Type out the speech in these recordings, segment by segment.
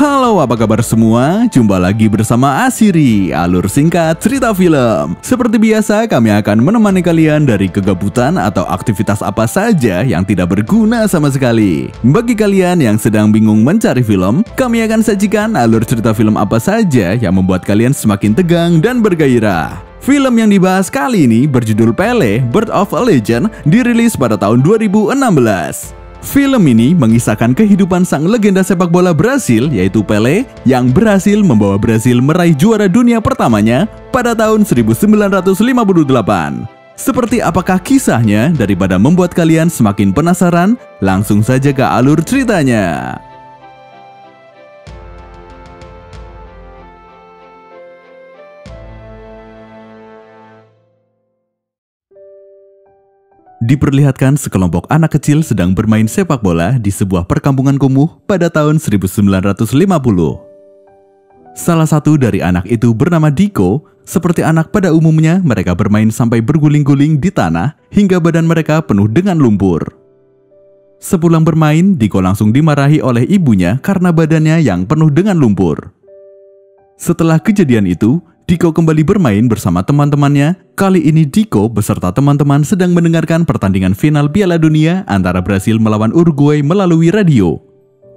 Halo, apa kabar semua? Jumpa lagi bersama Asiri, alur singkat cerita film. Seperti biasa, kami akan menemani kalian dari kegabutan atau aktivitas apa saja yang tidak berguna sama sekali. Bagi kalian yang sedang bingung mencari film, kami akan sajikan alur cerita film apa saja yang membuat kalian semakin tegang dan bergairah. Film yang dibahas kali ini berjudul Pele, Birth of a Legend, dirilis pada tahun 2016. Film ini mengisahkan kehidupan sang legenda sepak bola Brasil, yaitu Pele, yang berhasil membawa Brasil meraih juara dunia pertamanya pada tahun 1958. Seperti apakah kisahnya? Daripada membuat kalian semakin penasaran, langsung saja ke alur ceritanya. Diperlihatkan sekelompok anak kecil sedang bermain sepak bola di sebuah perkampungan kumuh pada tahun 1950. Salah satu dari anak itu bernama Diko. Seperti anak pada umumnya, mereka bermain sampai berguling-guling di tanah hingga badan mereka penuh dengan lumpur. Sepulang bermain, Diko langsung dimarahi oleh ibunya karena badannya yang penuh dengan lumpur. Setelah kejadian itu, Diko kembali bermain bersama teman-temannya. Kali ini Diko beserta teman-teman sedang mendengarkan pertandingan final Piala Dunia antara Brasil melawan Uruguay melalui radio.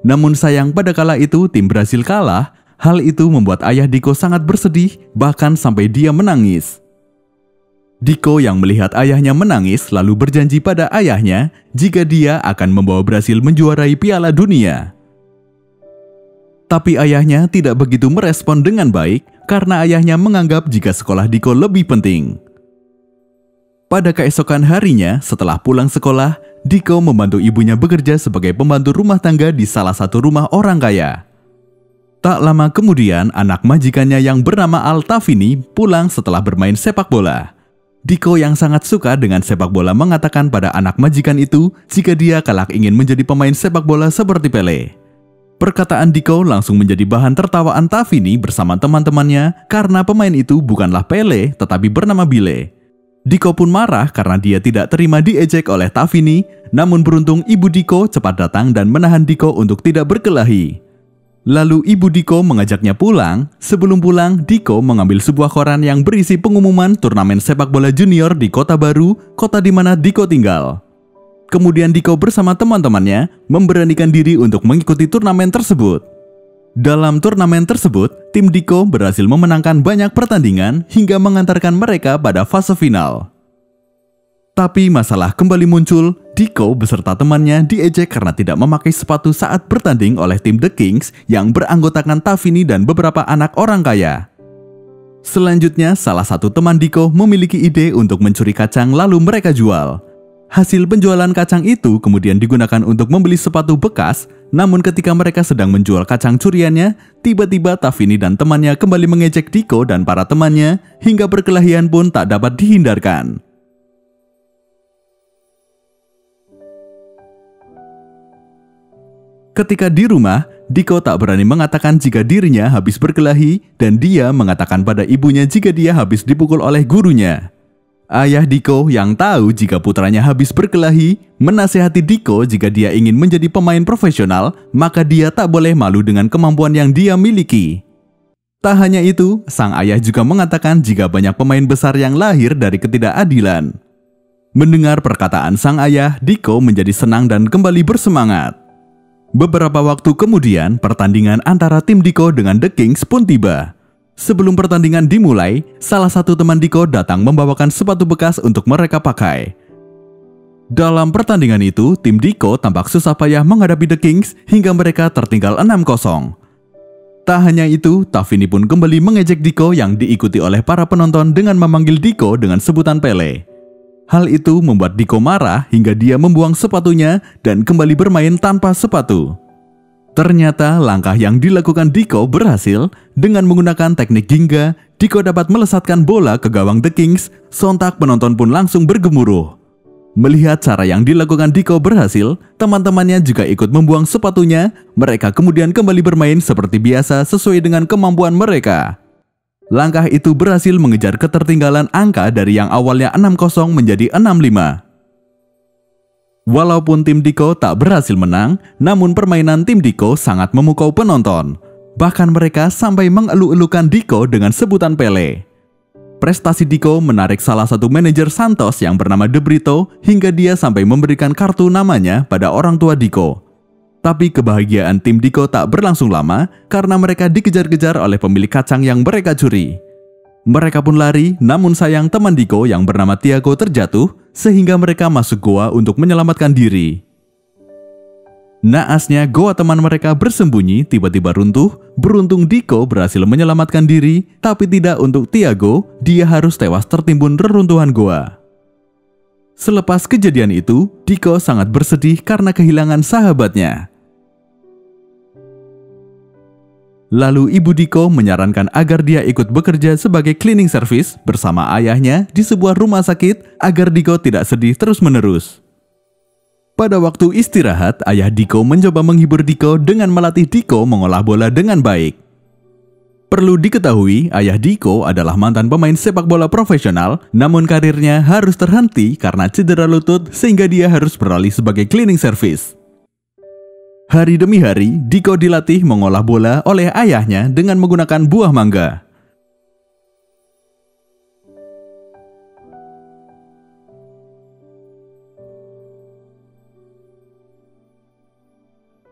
Namun sayang pada kala itu tim Brasil kalah. Hal itu membuat ayah Diko sangat bersedih, bahkan sampai dia menangis. Diko yang melihat ayahnya menangis lalu berjanji pada ayahnya jika dia akan membawa Brasil menjuarai Piala Dunia. Tapi ayahnya tidak begitu merespon dengan baik karena ayahnya menganggap jika sekolah Diko lebih penting. Pada keesokan harinya, setelah pulang sekolah, Diko membantu ibunya bekerja sebagai pembantu rumah tangga di salah satu rumah orang kaya. Tak lama kemudian, anak majikannya yang bernama Altavini pulang setelah bermain sepak bola. Diko yang sangat suka dengan sepak bola mengatakan pada anak majikan itu jika dia kelak ingin menjadi pemain sepak bola seperti Pele. Perkataan Diko langsung menjadi bahan tertawaan Tavini bersama teman-temannya karena pemain itu bukanlah Pele tetapi bernama Bile. Diko pun marah karena dia tidak terima diejek oleh Tavini, namun beruntung ibu Diko cepat datang dan menahan Diko untuk tidak berkelahi. Lalu ibu Diko mengajaknya pulang. Sebelum pulang, Diko mengambil sebuah koran yang berisi pengumuman turnamen sepak bola junior di kota baru, kota di mana Diko tinggal. Kemudian Diko bersama teman-temannya memberanikan diri untuk mengikuti turnamen tersebut. Dalam turnamen tersebut, tim Diko berhasil memenangkan banyak pertandingan hingga mengantarkan mereka pada fase final. Tapi masalah kembali muncul. Diko beserta temannya diejek karena tidak memakai sepatu saat bertanding oleh tim The Kings yang beranggotakan Tavini dan beberapa anak orang kaya. Selanjutnya, salah satu teman Diko memiliki ide untuk mencuri kacang lalu mereka jual. Hasil penjualan kacang itu kemudian digunakan untuk membeli sepatu bekas. Namun ketika mereka sedang menjual kacang curiannya, tiba-tiba Tavini dan temannya kembali mengejek Diko dan para temannya hingga perkelahian pun tak dapat dihindarkan. Ketika di rumah, Diko tak berani mengatakan jika dirinya habis berkelahi dan dia mengatakan pada ibunya jika dia habis dipukul oleh gurunya. Ayah Diko yang tahu jika putranya habis berkelahi, menasihati Diko jika dia ingin menjadi pemain profesional, maka dia tak boleh malu dengan kemampuan yang dia miliki. Tak hanya itu, sang ayah juga mengatakan jika banyak pemain besar yang lahir dari ketidakadilan. Mendengar perkataan sang ayah, Diko menjadi senang dan kembali bersemangat. Beberapa waktu kemudian, pertandingan antara tim Diko dengan The Kings pun tiba. Sebelum pertandingan dimulai, salah satu teman Diko datang membawakan sepatu bekas untuk mereka pakai. Dalam pertandingan itu, tim Diko tampak susah payah menghadapi The Kings hingga mereka tertinggal 6-0. Tak hanya itu, Tavini pun kembali mengejek Diko yang diikuti oleh para penonton dengan memanggil Diko dengan sebutan Pele. Hal itu membuat Diko marah hingga dia membuang sepatunya dan kembali bermain tanpa sepatu. Ternyata langkah yang dilakukan Diko berhasil. Dengan menggunakan teknik Ginga, Diko dapat melesatkan bola ke gawang The Kings. Sontak penonton pun langsung bergemuruh. Melihat cara yang dilakukan Diko berhasil, teman-temannya juga ikut membuang sepatunya. Mereka kemudian kembali bermain seperti biasa sesuai dengan kemampuan mereka. Langkah itu berhasil mengejar ketertinggalan angka dari yang awalnya 6-0 menjadi 6-5. Walaupun tim Diko tak berhasil menang, namun permainan tim Diko sangat memukau penonton. Bahkan mereka sampai mengeluk-elukan Diko dengan sebutan Pele. Prestasi Diko menarik salah satu manajer Santos yang bernama De Brito hingga dia sampai memberikan kartu namanya pada orang tua Diko. Tapi kebahagiaan tim Diko tak berlangsung lama karena mereka dikejar-kejar oleh pemilik kacang yang mereka curi. Mereka pun lari, namun sayang teman Diko yang bernama Tiago terjatuh sehingga mereka masuk goa untuk menyelamatkan diri. Naasnya goa teman mereka bersembunyi tiba-tiba runtuh. Beruntung Diko berhasil menyelamatkan diri, tapi tidak untuk Tiago, dia harus tewas tertimbun reruntuhan goa. Selepas kejadian itu, Diko sangat bersedih karena kehilangan sahabatnya. Lalu ibu Diko menyarankan agar dia ikut bekerja sebagai cleaning service bersama ayahnya di sebuah rumah sakit agar Diko tidak sedih terus-menerus. Pada waktu istirahat, ayah Diko mencoba menghibur Diko dengan melatih Diko mengolah bola dengan baik. Perlu diketahui, ayah Diko adalah mantan pemain sepak bola profesional, namun karirnya harus terhenti karena cedera lutut sehingga dia harus beralih sebagai cleaning service. Hari demi hari, Diko dilatih mengolah bola oleh ayahnya dengan menggunakan buah mangga.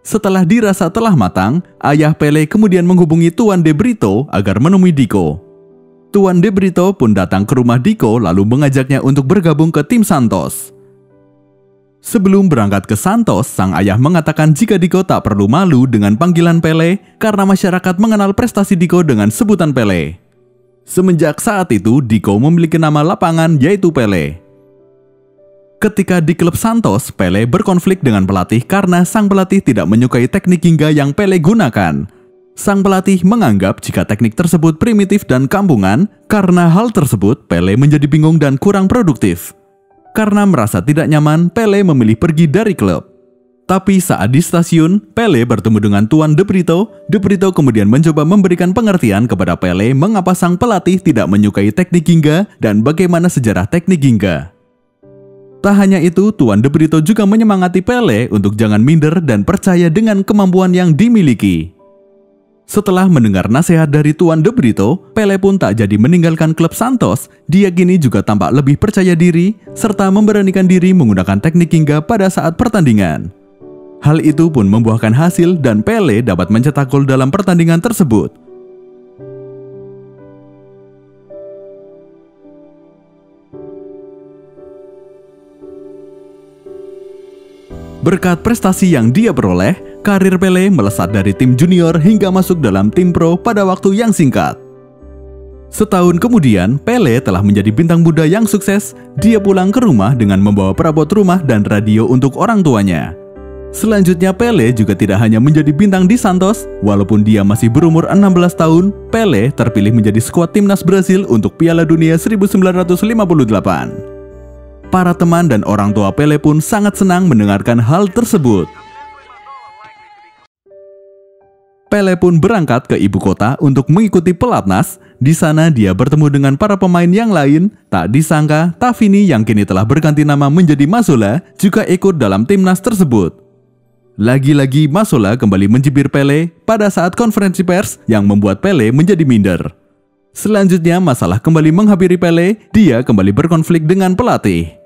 Setelah dirasa telah matang, ayah Pele kemudian menghubungi Tuan De Brito agar menemui Diko. Tuan De Brito pun datang ke rumah Diko lalu mengajaknya untuk bergabung ke tim Santos. Sebelum berangkat ke Santos, sang ayah mengatakan jika Diko tak perlu malu dengan panggilan Pele karena masyarakat mengenal prestasi Diko dengan sebutan Pele. Semenjak saat itu, Diko memiliki nama lapangan yaitu Pele. Ketika di klub Santos, Pele berkonflik dengan pelatih karena sang pelatih tidak menyukai teknik hingga yang Pele gunakan. Sang pelatih menganggap jika teknik tersebut primitif dan kampungan, karena hal tersebut Pele menjadi bingung dan kurang produktif. Karena merasa tidak nyaman, Pele memilih pergi dari klub. Tapi saat di stasiun, Pele bertemu dengan Tuan De Brito. De Brito kemudian mencoba memberikan pengertian kepada Pele mengapa sang pelatih tidak menyukai teknik hingga dan bagaimana sejarah teknik hingga. Tak hanya itu, Tuan De Brito juga menyemangati Pele untuk jangan minder dan percaya dengan kemampuan yang dimiliki. Setelah mendengar nasihat dari Tuan De Brito, Pele pun tak jadi meninggalkan klub Santos. Dia kini juga tampak lebih percaya diri, serta memberanikan diri menggunakan teknik hingga pada saat pertandingan. Hal itu pun membuahkan hasil dan Pele dapat mencetak gol dalam pertandingan tersebut. Berkat prestasi yang dia peroleh, karir Pele melesat dari tim junior hingga masuk dalam tim pro pada waktu yang singkat. Setahun kemudian, Pele telah menjadi bintang muda yang sukses. Dia pulang ke rumah dengan membawa perabot rumah dan radio untuk orang tuanya. Selanjutnya, Pele juga tidak hanya menjadi bintang di Santos. Walaupun dia masih berumur 16 tahun, Pele terpilih menjadi skuad timnas Brasil untuk Piala Dunia 1958. Para teman dan orang tua Pele pun sangat senang mendengarkan hal tersebut. Pele pun berangkat ke ibu kota untuk mengikuti pelatnas. Di sana dia bertemu dengan para pemain yang lain. Tak disangka, Tavini yang kini telah berganti nama menjadi Mazzola juga ikut dalam timnas tersebut. Lagi-lagi Mazzola kembali mencibir Pele pada saat konferensi pers yang membuat Pele menjadi minder. Selanjutnya masalah kembali menghampiri Pele, dia kembali berkonflik dengan pelatih.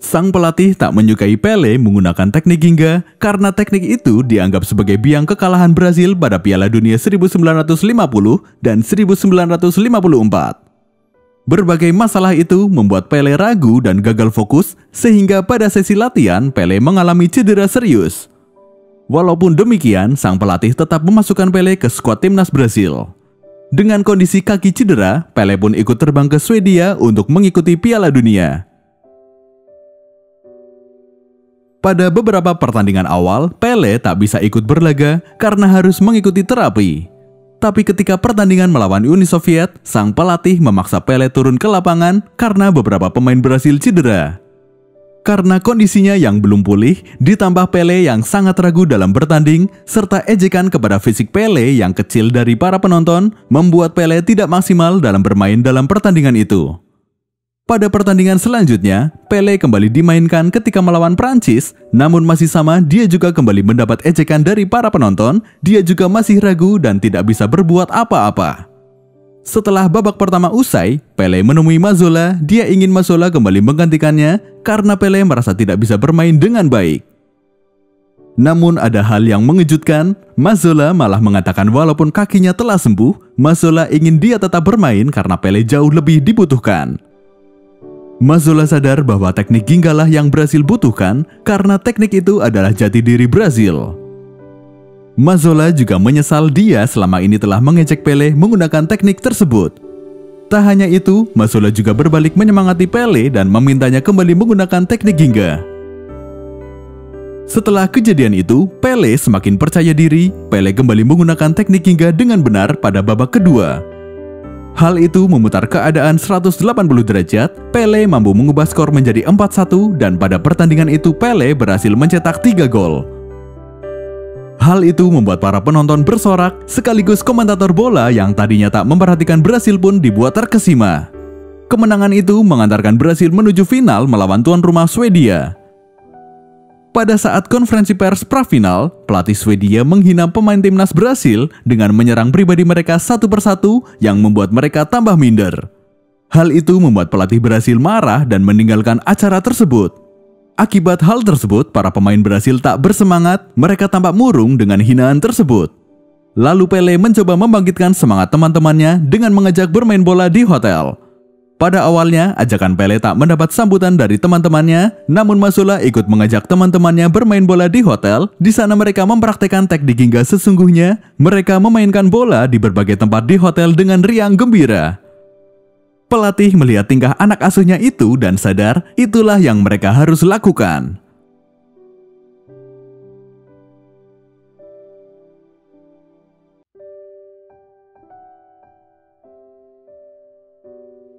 Sang pelatih tak menyukai Pele menggunakan teknik hingga karena teknik itu dianggap sebagai biang kekalahan Brasil pada Piala Dunia 1950 dan 1954. Berbagai masalah itu membuat Pele ragu dan gagal fokus sehingga pada sesi latihan Pele mengalami cedera serius. Walaupun demikian, sang pelatih tetap memasukkan Pele ke skuad timnas Brasil. Dengan kondisi kaki cedera, Pele pun ikut terbang ke Swedia untuk mengikuti Piala Dunia. Pada beberapa pertandingan awal, Pele tak bisa ikut berlaga karena harus mengikuti terapi. Tapi ketika pertandingan melawan Uni Soviet, sang pelatih memaksa Pele turun ke lapangan karena beberapa pemain Brasil cedera. Karena kondisinya yang belum pulih, ditambah Pele yang sangat ragu dalam bertanding, serta ejekan kepada fisik Pele yang kecil dari para penonton, membuat Pele tidak maksimal dalam bermain dalam pertandingan itu. Pada pertandingan selanjutnya, Pele kembali dimainkan ketika melawan Prancis, namun masih sama dia juga kembali mendapat ejekan dari para penonton, dia juga masih ragu dan tidak bisa berbuat apa-apa. Setelah babak pertama usai, Pele menemui Mazzola, dia ingin Mazzola kembali menggantikannya karena Pele merasa tidak bisa bermain dengan baik. Namun ada hal yang mengejutkan, Mazzola malah mengatakan walaupun kakinya telah sembuh, Mazzola ingin dia tetap bermain karena Pele jauh lebih dibutuhkan. Mazzola sadar bahwa teknik Gingalah yang Brasil butuhkan karena teknik itu adalah jati diri Brasil. Mazzola juga menyesal dia selama ini telah mengejek Pele menggunakan teknik tersebut. Tak hanya itu, Mazzola juga berbalik menyemangati Pele dan memintanya kembali menggunakan teknik Ginga. Setelah kejadian itu, Pele semakin percaya diri. Pele kembali menggunakan teknik Ginga dengan benar pada babak kedua. Hal itu memutar keadaan 180 derajat. Pele mampu mengubah skor menjadi 4-1 dan pada pertandingan itu Pele berhasil mencetak 3 gol. Hal itu membuat para penonton bersorak, sekaligus komentator bola yang tadinya tak memperhatikan Brasil pun dibuat terkesima. Kemenangan itu mengantarkan Brasil menuju final melawan tuan rumah Swedia. Pada saat konferensi pers prafinal, pelatih Swedia menghina pemain timnas Brasil dengan menyerang pribadi mereka satu persatu yang membuat mereka tambah minder. Hal itu membuat pelatih Brasil marah dan meninggalkan acara tersebut. Akibat hal tersebut, para pemain Brasil tak bersemangat, mereka tampak murung dengan hinaan tersebut. Lalu Pele mencoba membangkitkan semangat teman-temannya dengan mengajak bermain bola di hotel. Pada awalnya, ajakan Pele tak mendapat sambutan dari teman-temannya, namun Mazzola ikut mengajak teman-temannya bermain bola di hotel. Di sana mereka mempraktekkan teknik Ginga sesungguhnya. Mereka memainkan bola di berbagai tempat di hotel dengan riang gembira. Pelatih melihat tingkah anak asuhnya itu dan sadar itulah yang mereka harus lakukan.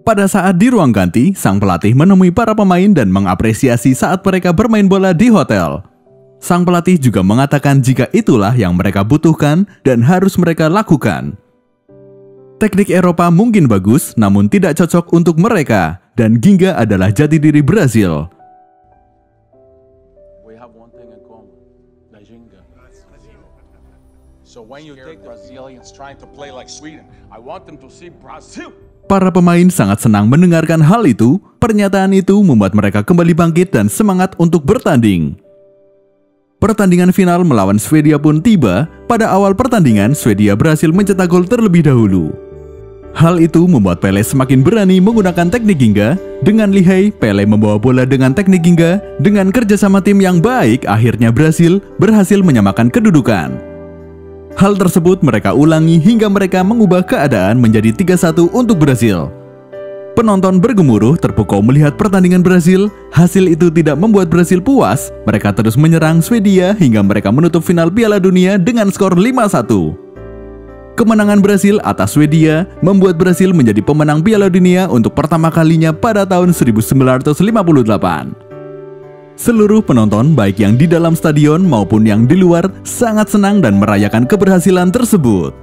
Pada saat di ruang ganti, sang pelatih menemui para pemain dan mengapresiasi saat mereka bermain bola di hotel. Sang pelatih juga mengatakan jika itulah yang mereka butuhkan dan harus mereka lakukan. Teknik Eropa mungkin bagus, namun tidak cocok untuk mereka, dan Ginga adalah jati diri Brasil. We have one thing in common, la Ginga. So when you take Brazilians trying to play like Sweden, I want them to see Brazil. Para pemain sangat senang mendengarkan hal itu. Pernyataan itu membuat mereka kembali bangkit dan semangat untuk bertanding. Pertandingan final melawan Swedia pun tiba. Pada awal pertandingan, Swedia berhasil mencetak gol terlebih dahulu. Hal itu membuat Pele semakin berani menggunakan teknik Ginga. Dengan lihai, Pele membawa bola dengan teknik Ginga. Dengan kerjasama tim yang baik, akhirnya Brasil berhasil menyamakan kedudukan. Hal tersebut mereka ulangi hingga mereka mengubah keadaan menjadi 3-1 untuk Brasil. Penonton bergemuruh terpukau melihat pertandingan Brasil. Hasil itu tidak membuat Brasil puas. Mereka terus menyerang Swedia hingga mereka menutup final Piala Dunia dengan skor 5-1. Kemenangan Brasil atas Swedia membuat Brasil menjadi pemenang Piala Dunia untuk pertama kalinya pada tahun 1958. Seluruh penonton, baik yang di dalam stadion maupun yang di luar, sangat senang dan merayakan keberhasilan tersebut.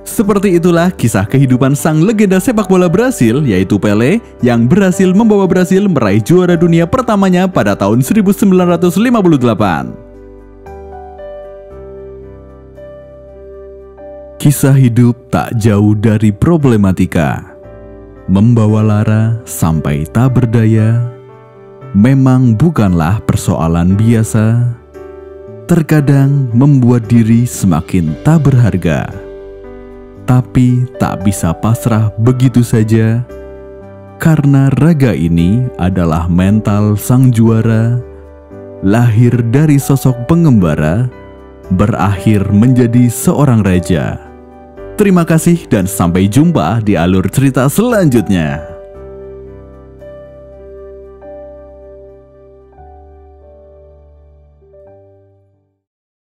Seperti itulah kisah kehidupan sang legenda sepak bola Brasil, yaitu Pele, yang berhasil membawa Brasil meraih juara dunia pertamanya pada tahun 1958. Kisah hidup tak jauh dari problematika. Membawa lara sampai tak berdaya memang bukanlah persoalan biasa. Terkadang membuat diri semakin tak berharga. Tapi tak bisa pasrah begitu saja, karena raga ini adalah mental sang juara, lahir dari sosok pengembara, berakhir menjadi seorang raja. Terima kasih dan sampai jumpa di alur cerita selanjutnya.